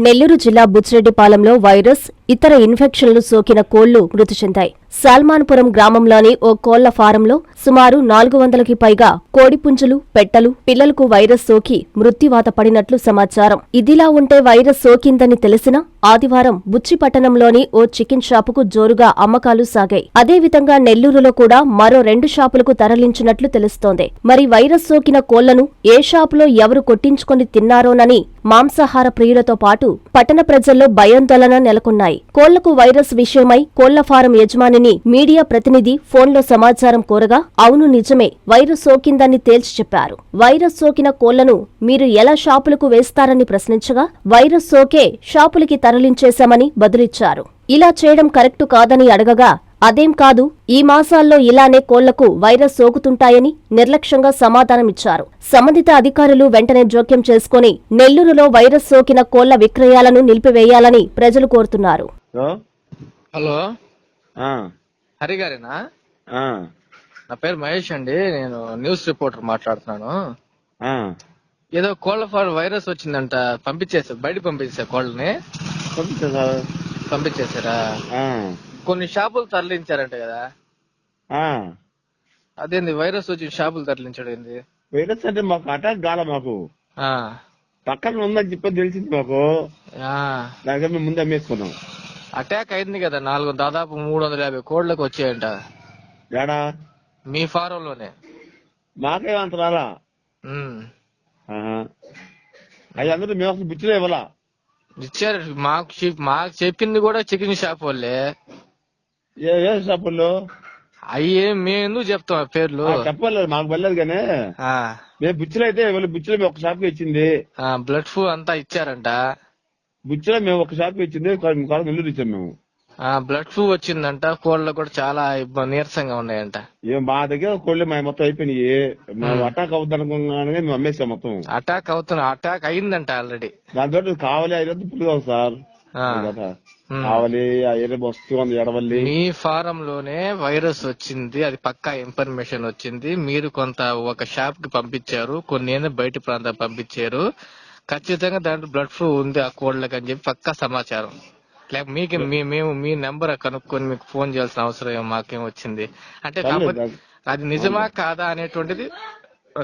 నెల్లూరు జిల్లా బుచ్చిరెడ్డిపాలెంలో వైరస్, ఇతర ఇన్ఫెక్షన్లు సోకిన కోళ్లు మృతి చెందాయి. సాల్మాన్పురం గ్రామంలోని ఓ కోళ్ల ఫారంలో సుమారు 400కి పైగా కోడిపుంజులు, పెట్టలు, పిల్లలకు వైరస్ సోకి మృత్యువాత పడినట్లు సమాచారం. ఇదిలా ఉంటే వైరస్ సోకిందని తెలిసినా ఆదివారం బుచ్చి పట్టణంలోని ఓ చికెన్ షాపుకు జోరుగా అమ్మకాలు సాగాయి. అదేవిధంగా నెల్లూరులో కూడా మరో 2 షాపులకు తరలించినట్లు తెలుస్తోంది. మరి వైరస్ సోకిన కోళ్లను ఏ షాపులో ఎవరు కొట్టించుకొని తిన్నారోనని మాంసాహార ప్రియులతో పాటు పట్టణ ప్రజల్లో భయాందోళన నెలకొన్నాయి. కోళ్లకు వైరస్ విషయమై కోళ్ల ఫారం యజమానిని మీడియా ప్రతినిధి ఫోన్లో సమాచారం కోరగా అవును నిజమే, వైరస్ సోకిందని తేల్చి చెప్పారు. వైరస్ సోకిన కోళ్లను మీరు ఎలా షాపులకు వేస్తారని ప్రశ్నించగా వైరస్ సోకే షాపులకి తరలించేశామని బదులిచ్చారు. ఇలా చేయడం కరెక్టు కాదని అడగగా అదేం కాదు, ఈ మాసాల్లో ఇలానే కోళ్లకు వైరస్ సోకుతుంటాయని నిర్లక్ష్యంగా సమాధానమిచ్చారు. సంబంధిత అధికారులు వెంటనే జోక్యం చేసుకుని నెల్లూరులో వైరస్ సోకిన కోళ్ల విక్రయాలను నిలిపివేయాలని ప్రజలు కోరుతున్నారు. హలో, హరి గారేనా? నా పేరు మహేష్ అండి, నేను న్యూస్ రిపోర్టర్ మాట్లాడుతున్నాను. ఏదో కోళ్ల ఫారం వైరస్ వచ్చిందంట, బయట పంపించేసా కోళ్ళని. పంపించేసారా? కొన్ని షాపులు తరలించారంట కదా, అదేంది వైరస్ వచ్చి షాపులు తరలించడం ఏంది? వైరస్ అంటే మాకు అటాక్ కాల, మాకు పక్కన ఉందని చెప్పి తెలిసింది మాకు. దానికన్నా మేము ముందు అమ్మేసుకున్నాం. అటాక్ అయింది కదా, దాదాపు 350 కోళ్లకు వచ్చాయంట. ఏడా? మీ ఫారం లోనే. మాకేమంత రాలా. అవి అందరూ మేము అసలు బుచ్చిలో ఇవ్వాలా. ఇచ్చారు మాకు చెప్పింది కూడా చికెన్ షాప్ వాళ్ళే. ఏ షాపుల్లో? అయ్యే మేము ఎందుకు చెప్తాం పేర్లు? చెప్పలేదు, మాకు వెళ్ళలేదు. కానీ మేము బుచ్చిలో అయితే బుచ్చిలో మేము ఒక షాప్ ఇచ్చింది. బ్లడ్ ఫ్లూ అంతా ఇచ్చారంట. బుచ్చిలో మేము ఒక షాప్ ఇచ్చింది, నెల్లూరు ఇచ్చాం మేము. బ్లడ్ ఫ్లూ వచ్చిందంట, కోళ్ళు కూడా చాలా నీరసంగా ఉన్నాయంట. మా దగ్గర కోళ్ళు మొత్తం అయిపోయినాయి. మేము అటాక్ అవుద్ది అనుకున్నాను, మేము అమ్మేసాం మొత్తం. అటాక్ అయిందంట ఆల్రెడీ. దాంతో కావాలి అయినది ఇప్పుడు కాదు సార్, కావాలి వస్తుంది ఎడవల్లి. మీ ఫారం లోనే వైరస్ వచ్చింది, అది పక్కా ఇన్ఫర్మేషన్ వచ్చింది. మీరు కొంత ఒక షాప్ కి పంపించారు, కొన్ని బయట ప్రాంతాలకు పంపించారు. ఖచ్చితంగా దాంట్లో బ్లడ్ ఫ్లూ ఉంది ఆ కోళ్ళకి అని చెప్పి పక్కా సమాచారం. లేక మేము మీ నెంబర్ కనుక్కొని మీకు ఫోన్ చేయాల్సిన అవసరం మాకేం వచ్చింది అంటే, అది నిజమా కాదా అనేటువంటిది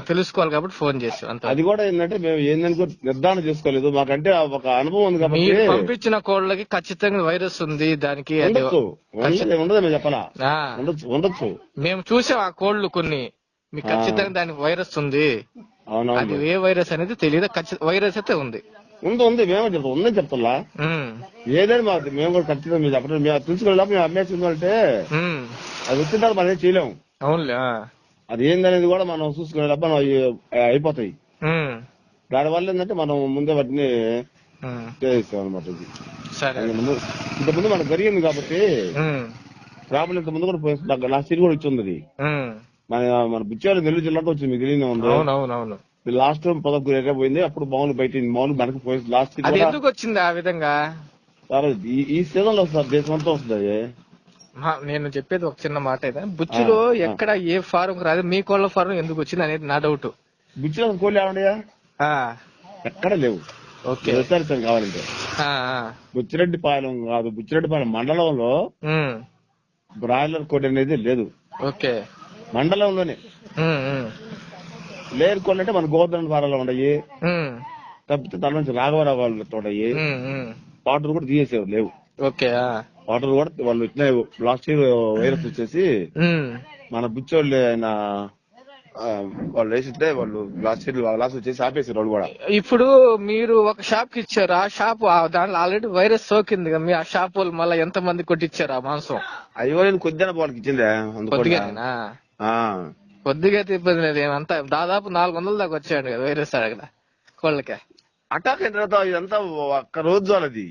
తెలుసుకోవాలి కాబట్టి ఫోన్ చేసాం అంత. అది కూడా ఏంటంటే మేము ఏందనుకో నిర్ధారణ చేసుకోలేదు, మాకంటే ఒక అనుభవం ఉంది కాబట్టి. మీరు పంపించిన కోళ్ళకి ఖచ్చితంగా వైరస్ ఉంది, దానికి ఉండదు చెప్పాలా? ఉండొచ్చు. మేము చూసాం ఆ కోళ్లు కొన్ని, మీకు ఖచ్చితంగా దానికి వైరస్ ఉంది. అది ఏ వైరస్ అనేది తెలియదు, వైరస్ అయితే ఉంది. ఉంది మేము చెప్తాం, ఉందని చెప్తా. ఏదైనా మాకు మేము కూడా ఖచ్చితంగా మీరు చెప్పడం మేము తెలుసుకోలేదా. మేము అమ్మేసిందంటే అది వచ్చిన తర్వాత మనం ఏం చేయలేము. అవునులే, అది ఏందనేది కూడా మనం చూసుకునే మనం అయిపోతాయి. దానివల్ల ఏంటంటే మనం ముందే వాటిని చేస్తాం అనమాట. ఇంతకుముందు మనకు జరిగింది కాబట్టి ప్రాబ్లం ఇంత ముందు కూడా పోయింది. లాస్ట్ ఇయర్ కూడా వచ్చింది. మన బుచ్చేవాళ్ళు నెల్లూరు జిల్లాతో వచ్చింది, మీకు తెలియదు ఉంది. లాస్ట్ టైం 11 ఏరియా పోయింది, అప్పుడు మామూలు బయట మామూలు మనకు పోయింది. లాస్ట్ ఎందుకు వచ్చింది ఆ విధంగా? ఈ సీజన్ లో వస్తుంది, దేశం అంతా వస్తుంది. నేను చెప్పేది ఒక చిన్న మాట అయితే, బుచ్చిలో ఎక్కడ ఏ ఫారం రాదు, మీ కోళ్ల ఫారం ఎందుకు వచ్చింది అనేది నా డౌట్. బుచ్చిలో కోళ్ళు ఏమన్నాయా? ఎక్కడ లేవు. కావాలంటే బుచ్చిరెడ్డిపాలెం కాదు, బుచ్చిరెడ్డిపాలెం మండలంలో బ్రాయిలర్ కోడి అనేది లేదు. ఓకే, మండలంలోనే లేరు కోళ్ళు అంటే మన గోవర్ధన ఫారాలు ఉన్నాయి. తప్పితే దాని నుంచి రాఘవరావు వాళ్ళతో ఉన్నాయి. వాటర్ కూడా తీసేసేవారు లేవు. ఓకే, వాటర్ కూడా వాళ్ళు ఇట్లా లాస్ట్ ఇయర్ వైరస్ వచ్చేసి మన బుచ్చోళ్ళు ఆయన వాళ్ళు వేసితే వాళ్ళు లాస్ట్ ఇయర్ లాస్ట్ వచ్చేసి ఆపేసారు వాళ్ళు కూడా. ఇప్పుడు మీరు ఒక షాప్ కి ఇచ్చారు, ఆ షాప్ దాంట్లో ఆల్రెడీ వైరస్ సోకింది కదా, మీ ఆ షాప్ వాళ్ళు మళ్ళీ ఎంత మంది కొట్టించారు ఆ మాంసం? అయ్యో నేను కొద్దిగా వాళ్ళకి ఇచ్చిందే. కొద్దిగా ఇబ్బంది లేదు, ఏమంతా దాదాపు 400 దాకా వచ్చాయండి కదా వైరస్ అక్కడ కోళ్ళకి. అటాక్ అయిన తర్వాత ఇదంతా ఒక్క రోజు వాళ్ళది.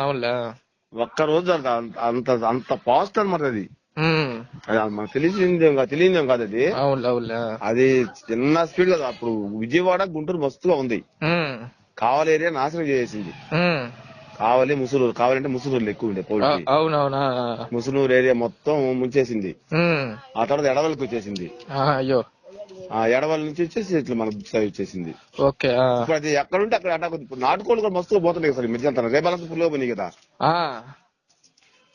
అవునులే, ఒక్క రోజు అంత పాజిటివ్ అనమాట. అది మనకు తెలియదేం కాదు అది. అది చిన్న స్పీడ్ కదా. అప్పుడు విజయవాడ గుంటూరు మస్తుగా ఉంది, కావాలి ఏరియా నాశనం చేసేసింది. కావాలి ముసునూరు, కావాలంటే ముసునూరులో ఎక్కువ ఉండే కోవిడ్. ముసునూరు ఏరియా మొత్తం ముంచేసింది. ఆ తర్వాత ఎడవలకి వచ్చేసింది. అయ్యో, ఎడవల నుంచి వచ్చేసి ఇట్లా మనకు వచ్చేసింది. ఓకే. ఇప్పుడు అది ఎక్కడ ఉంటే అక్కడ అటాక్. ఇప్పుడు నాటుకోళ్ళు కూడా మస్తుగా పోతున్నాయి సార్ ఈ మధ్య. రేపాలంతా ఫుల్ గా పోయినాయి కదా.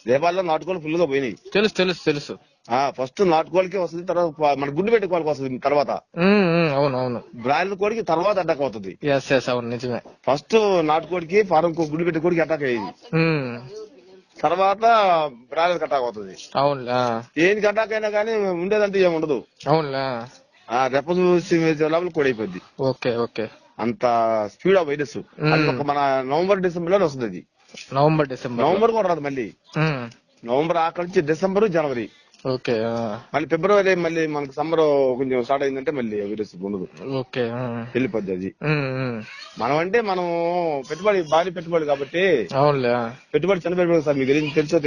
రేపాల్లో నాటుకోళ్ళు ఫుల్ గా పోయినాయి. తెలుసు తెలుసు తెలుసు. ఫస్ట్ నాటుకోళ్ళకే వస్తుంది, తర్వాత మన గుండు పెట్టి కోళ్ళకి వస్తుంది, తర్వాత అవునవును బ్రాయిలర్ కోడికి తర్వాత అటాక్ అవుతుంది. అవును నిజమే. ఫస్ట్ నాటుకోడికి ఫారం గుండు పెట్టి కోడికి అటాక్ అయ్యింది, తర్వాత బ్రాయిలర్ అటాక్ అవుతుంది. అవును. దేనికి అటాక్ అయినా కానీ ఉండేదంటే ఏముండదు. అవునులే. రెప్ప చూసి లోపల కోడి అయిపోద్ది. Okay okay. అంత స్పీడ్ ఆఫ్ వైరస్. మన నవంబర్ డిసెంబర్ లో వస్తుంది అది. నవంబర్ కూడా రాదు మళ్ళీ. నవంబర్ ఆఖరి నుంచి డిసెంబర్ జనవరి. ఓకే. మళ్ళీ ఫిబ్రవరి మళ్ళీ మనకు సమ్మర్ కొంచెం స్టార్ట్ అయిందంటే మళ్ళీ వైరస్ ఉండదు. ఓకే. వెళ్ళిపోద్ది అది. మనం అంటే మనం పెట్టుబడి భారీ పెట్టుబడి కాబట్టి. అవునులే. పెట్టుబడి చిన్న పెట్టుబడి సార్, మీకు తెలుసో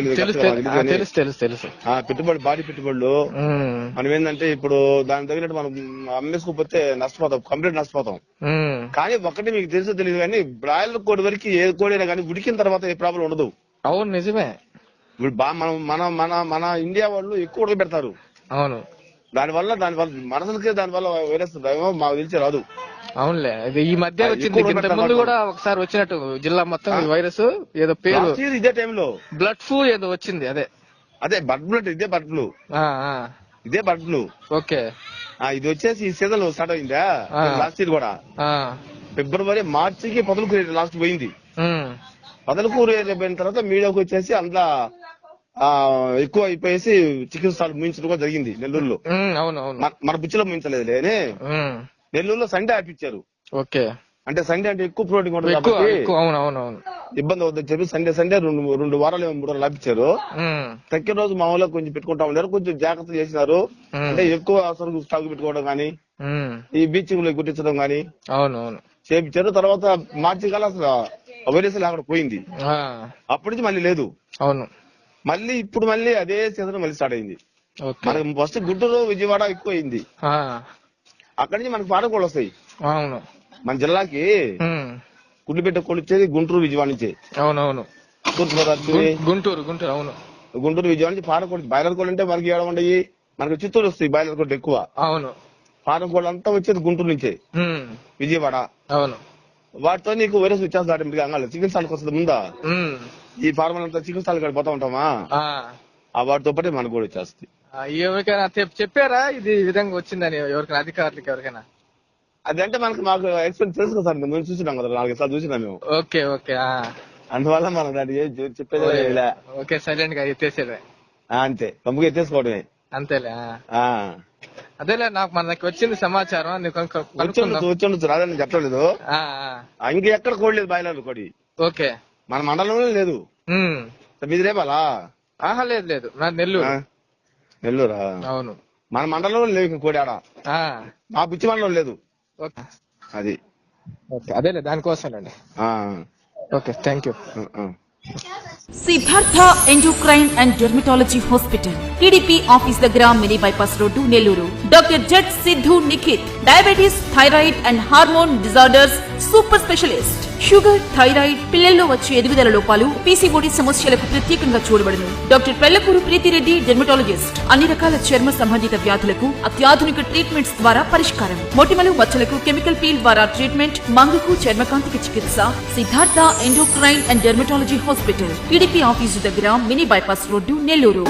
తెలుసు. పెట్టుబడి భారీ పెట్టుబడులు మనం ఏంటంటే ఇప్పుడు దాని తగినట్టు మనం అమ్మేసుకోకపోతే నష్టపోతాం, కంప్లీట్ నష్టపోతాం. కానీ ఒక్కటి మీకు తెలుసో తెలియదు కానీ బ్రాయిలర్ కోడి వరకు ఏ కోడి అయినా కానీ ఉడికిన తర్వాత ఏ ప్రాబ్లం ఉండదు. అవును నిజమే. ఇప్పుడు మన ఇండియా వాళ్ళు ఎక్కువ ఉడకబెడతారు. అవును. దానివల్ల మనసులకే దానివల్ల వైరస్ మాకు తెలిసి రాదు. అవునులే. ఈ మధ్య వచ్చింది, ఇంత ముందు కూడా ఒకసారి వచ్చినట్టు జిల్లా మొత్తం వైరస్ ఏదో పేరు ఇదే టైంలో బ్లడ్ ఫ్లూ ఏదో వచ్చింది. అదే బర్డ్ ఫ్లూ. ఇదే బర్డ్ ఫ్లూ. ఓకే. ఇది వచ్చేసి ఈ సీజన్ స్టార్ట్ అయిందా లాస్ట్ ఇయర్ కూడా. ఫిబ్రవరి మార్చికి పొదలకూరు లాస్ట్ పోయింది. పొదలకూరు పోయిన తర్వాత మీడియాకి వచ్చేసి అందులో ఎక్కువ అయిపోయేసి చికిత్సలు ముయించడం కూడా జరిగింది నెల్లూరులో. మన బుచ్చిలో ముయించలేదు లేని నెల్లూరులో సండే ఆపిచ్చారు. ఓకే. అంటే సండే అంటే ఎక్కువ ప్రోటీన్ ఉంటుంది కాబట్టి ఇబ్బంది అవుతుందని చెప్పి సండే 2 వారాలు 3 వారాలు ఆపించారు. తక్కిన రోజు మా ఊళ్ళో కొంచెం పెట్టుకుంటా ఉన్నారు, కొంచెం జాగ్రత్త చేసినారు. అంటే ఎక్కువ సరుకు స్టాక్ పెట్టుకోవడం గానీ ఈ బీచింగ్ లో గుర్తించడం గానీ చేపించారు. తర్వాత మార్చి కాలం అసలు వైరస్ అక్కడ పోయింది. అప్పటి నుంచి మళ్ళీ లేదు. అవును. మళ్ళీ ఇప్పుడు మళ్ళీ అదే సీజన్ మళ్ళీ స్టార్ట్ అయింది. మనకి ఫస్ట్ గుంటూరు విజయవాడ ఎక్కువ అయింది. అక్కడి నుంచి మనకి పాట కోళ్ళు వస్తాయి. అవును. మన జిల్లాకి గుడ్లు పెట్టే కోళ్ళు వచ్చేది గుంటూరు విజయవాడ నుంచి. అవునవును. గుంటూరు విజయవాడ నుంచి పాట కోళ్ళు. బాయిలర్ కోళ్ళు అంటే మనకి ఏడ ఉండయి, మనకి చిత్తూరు వస్తాయి బాయిలర్ కోళ్ళు ఎక్కువ. అవును. పాట కోళ్ళు అంతా వచ్చేది గుంటూరు నుంచే విజయవాడ. అవును. వాటితో నీకు వైరస్ వచ్చేస్తాడు. చికిత్సలకు వస్తుంది ముందా. ఈ ఫార్మల్ అంతా చికిత్సలు పోతా ఉంటామా, వాటితో పాటు మనకు కూడా వచ్చేస్తుంది. ఎవరికైనా చెప్పారా ఇది విధంగా వచ్చిందని ఎవరికైనా అధికారులకి ఎవరికైనా? అదంటే మాకు ఎక్స్పీరియన్స్ తెలుసు కదా సార్, మేము చూసినాం కదా, 4 సార్లు చూసినా మేము. Okay okay. అందువల్ల మనం దాన్ని చెప్పేది ఓకే సైలెంట్ గా ఎత్తేసేదే. అంతే, పంపుగా ఎత్తేసుకోవడమే. అంతేలే. అదేలే, మనకి వచ్చింది సమాచారం. వచ్చి రాదని చెప్పలేదు. ఇంకెక్కడ కోడి లేదు బాయిలర్ కోడి. ఓకే. మన మండలంలో లేదు. మీది రేపాలా? లేదు నాది నెల్లూరా? అవును. మన మండలంలో లేవు కోడి ఆడ. మా బుచ్చి మండలం లేదు. అది అదేలే దానికోసమేనండి. Okay thank you. Siddhartha endocrine and dermatology hospital, TDP office దగ్గర, mini bypass road, Nellore. Doctor Z Siddhu Nikhith, diabetes, thyroid and hormone disorders super specialist. Sugar, thyroid, పిల్లల్లో వచ్చే ఎదుగుదల లోపాలు, పీసీఓడి సమస్యలకు ప్రత్యేకంగా చూడబడును. Doctor Pellakuru Preethi Reddy, dermatologist. అన్ని రకాల చర్మ సంబంధిత వ్యాధులకు అత్యాధునిక ట్రీట్మెంట్స్ ద్వారా పరిష్కారం. మొటిమలు, మచ్చలకు కెమికల్ పీల్ ద్వారా ట్రీట్మెంట్. మంగుకు, చర్మకాంతికి చికిత్స. Siddhartha endocrine and dermatology hospital, TDP office దగ్గర, మినీ బైపాస్ రోడ్డు, నెల్లూరు.